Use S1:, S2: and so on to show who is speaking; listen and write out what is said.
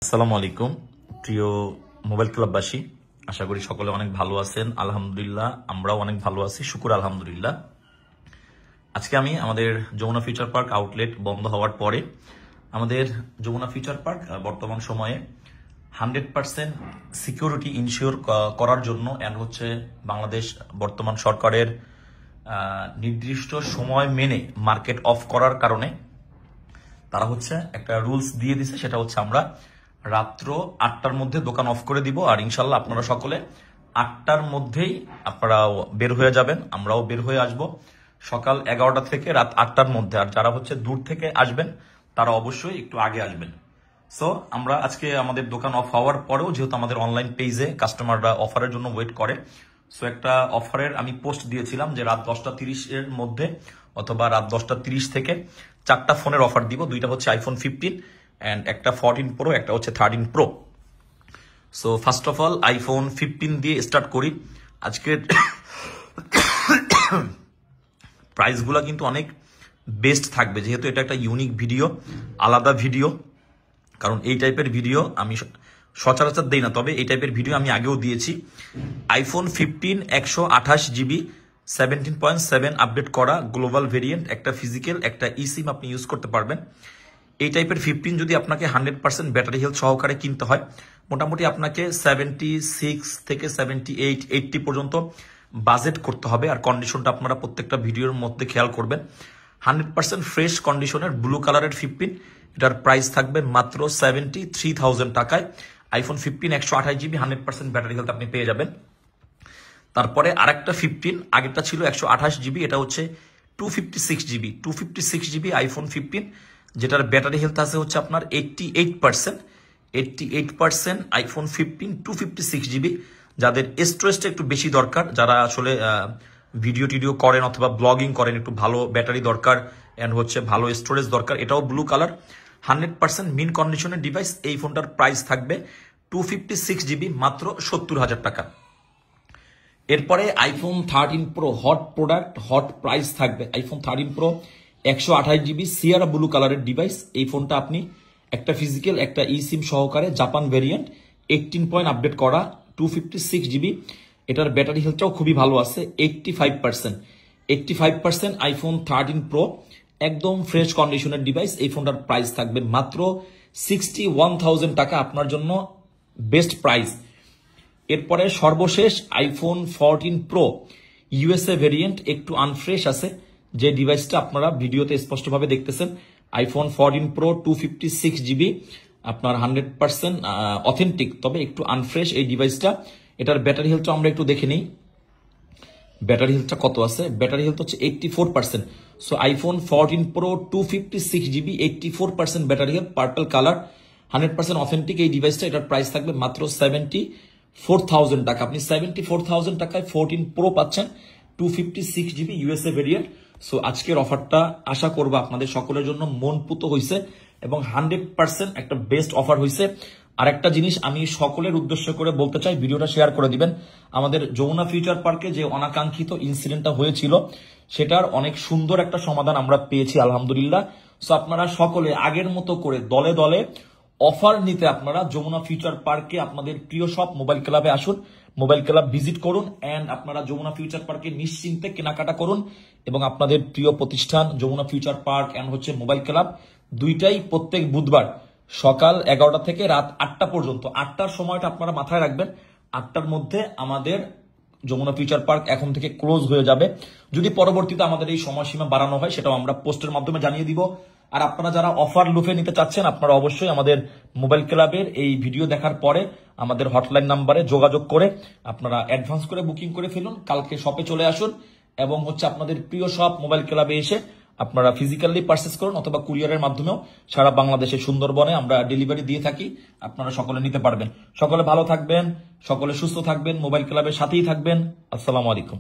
S1: আসসালামু আলাইকুম প্রিয় মোবাইল ক্লাববাসী, আশা করি সকলে অনেক ভালো আছেন। আলহামদুলিল্লাহ, আমরাও অনেক ভালো আছি, শুকুর আলহামদুলিল্লাহ। আজকে আমি আমাদের যমুনা ফিউচার পার্ক আউটলেট বন্ধ হওয়ার পরে আমাদের যমুনা ফিউচার পার্ক বর্তমান সময়ে 100% সিকিউরিটি ইনশিওর করার জন্য বাংলাদেশ বর্তমান সরকারের নির্দিষ্ট সময় মেনে মার্কেট অফ করার কারণে তারা একটা রুলস দিয়ে দিছে, সেটা আমরা রাত্র 8টার মধ্যে দোকান অফ করে দিব। আর ইনশাল্লাহ আপনারা সকলে 8টার মধ্যেই আপনারা বের হয়ে যাবেন, আমরাও বের হয়ে আসব সকাল 11টা থেকে রাত 8টার মধ্যে। আর যারা দূর থেকে আসবেন তারা অবশ্যই একটু আগে আসবেন। সো আমরা আজকে আমাদের দোকান অফ হওয়ার পরেও যেহেতু আমাদের অনলাইন পেজে কাস্টমাররা অফারের জন্য ওয়েট করে, সো একটা অফারের আমি পোস্ট দিয়েছিলাম যে রাত 10:30 এর মধ্যে অথবা রাত 10:30 থেকে 4টা ফোনের অফার দিব। দুইটা আইফোন 15 এন্ড একটা 14 প্রো, একটা 13 pro. So first of all iPhone 15 দিয়ে স্টার্ট করি। আজকের প্রাইসগুলো কিন্তু অনেক বেস্ট থাকবে, যেহেতু এটা একটা ইউনিক ভিডিও, আলাদা ভিডিও। কারণ এই টাইপের ভিডিও আমি সচরাচর দেই না, তবে এই টাইপের ভিডিও আমি আগেও দিয়েছি। আইফোন 15 128GB 17.7 আপডেট করা গ্লোবাল ভেরিয়েন্ট, একটা ফিজিক্যাল একটা ইসিম আপনি ইউজ করতে পারবেন। এই টাইপের 15 যদি আপনাকে 100% ব্যাটারি হেলথ সহকারে কিনতে হয়, মোটামুটি আপনাকে 76 থেকে 78 80 পর্যন্ত বাজেট করতে হবে। আর কন্ডিশনটা আপনারা প্রত্যেকটা ভিডিওর মধ্যে খেয়াল করবেন। 100% ফ্রেশ কন্ডিশনের ব্লু কালারের 15, এটার প্রাইস থাকবে মাত্র 73,000 টাকায়। আইফোন 15 128GB 100% ব্যাটারি হেলথ আপনি পেয়ে যাবেন। তারপরে আরেকটা 15, আগেরটা ছিল 128GB, এটা 256GB 256GB আইফোন 15, যেটার ব্যাটারি হেলথ আছে আপনার 88% আইফোন 15 256GB। যাদের স্টোরেজটা একটু বেশি দরকার, যারা ভিডিও টিডিও করেন অথবা ব্লগিং করেন, একটু ভালো ব্যাটারি দরকার এন্ড ভালো স্টোরেজ দরকার, এটাও ব্লু কালার 100% মিন কন্ডিশনের ডিভাইস। এই ফোনটার প্রাইস থাকবে 256GB মাত্র 70,000 টাকা। এরপরে iPhone 13 pro hot product, hot price থাকবে। আইফোন 13 প্রো 128GB সিয়ারা ব্লু কালারের ডিভাইস। এই ফোনটা আপনি একটা ফিজিক্যাল একটা ইসিম সহকারে জাপান ভেরিয়েন্ট 18 পয়েন্ট আপডেট করা 256GB। এটার ব্যাটারি হেলথটাও খুবই ভালো আছে 85%। আইফোন 13 প্রো একদম ফ্রেশ কন্ডিশনের ডিভাইস। এই ফোনটার প্রাইস থাকবে মাত্র 61,000 টাকা, আপনার জন্য বেস্ট প্রাইস। এরপরে সর্বশেষ আইফোন 14 প্রো ইউএসএ ভেরিয়েন্ট, একটু আনফ্রেশ আছে, যে ডিভাইসটা আপনারা ভিডিওতে স্পষ্টভাবে দেখতেছেন। আইফোন 14 প্রো 256GB আপনার 100% অথেন্টিক, তবে একটু আনফ্রেশ এই ডিভাইসটা। এটার ব্যাটারি হেলথটা আমরা একটু দেখে নিই, ব্যাটারি হেলথটা কত আছে। Battery health 84%। So iPhone 14 pro 256GB 84% battery health, purple colour, 100% authentic এই ডিভাইসটা। এটার প্রাইস থাকবে মাত্র 74,000 টাকা। আপনি 74,000 টাকায় 14 প্রো পাচ্ছেন 256GB ইউএসএ ভেরিয়েন্ট। সো আজকের অফারটা আশা করবো আপনাদের সকলের জন্য মন পুত হয়েছে এবং 100% একটা বেস্ট অফার হয়েছে। আর একটা জিনিস আমি সকলের উদ্দেশ্য করে বলতে চাই, ভিডিওটা শেয়ার করে দিবেন। আমাদের যমুনা ফিউচার পার্কে যে অনাকাঙ্ক্ষিত ইনসিডেন্টটা হয়েছিল, সেটার অনেক সুন্দর একটা সমাধান আমরা পেয়েছি আলহামদুলিল্লাহ। সো আপনারা সকলে আগের মতো করে দলে দলে অফার নিতে আপনারা যমুনা ফিউচার পার্কে আপনাদের প্রিয় সব মোবাইল ক্লাবে আসুন, মোবাইল ক্লাব ভিজিট করুন এন্ড আপনারা যমুনা ফিউচার পার্কে নিশ্চিন্তে কেনাকাটা করুন। এবং আপনাদের প্রিয় প্রতিষ্ঠান Jamuna future park and mobile club দুইটাই প্রত্যেক বুধবার সকাল 11টা থেকে রাত 8টা পর্যন্ত। 8টার সময়টা আপনারা মাথায় রাখবেন, 8টার মধ্যে আমাদের যমুনা ফিউচার পার্ক এখন থেকে ক্লোজ হয়ে যাবে। যদি পরবর্তীতে আমাদের এই সময়সীমা বাড়ানো হয়, সেটাও আমরা পোস্টের মাধ্যমে জানিয়ে দিব। আর আপনারা যারা অফার লুফে নিতে চাচ্ছেন, আপনারা অবশ্যই আমাদের মোবাইল ক্লাবের এই ভিডিও দেখার পরে আমাদের হটলাইন নাম্বারে যোগাযোগ করে আপনারা অ্যাডভান্স করে বুকিং করে ফেলুন। কালকে শপে চলে আসুন এবং আপনাদের প্রিয় শপ মোবাইল ক্লাবে এসে আপনারা ফিজিক্যালি পারচেস করুন অথবা কুরিয়ারের মাধ্যমেও সারা বাংলাদেশে সুন্দরবনে আমরা ডেলিভারি দিয়ে থাকি, আপনারা সকলে নিতে পারবেন। সকলে ভালো থাকবেন, সকলে সুস্থ থাকবেন, মোবাইল ক্লাবের সাথেই থাকবেন। আসসালামু আলাইকুম।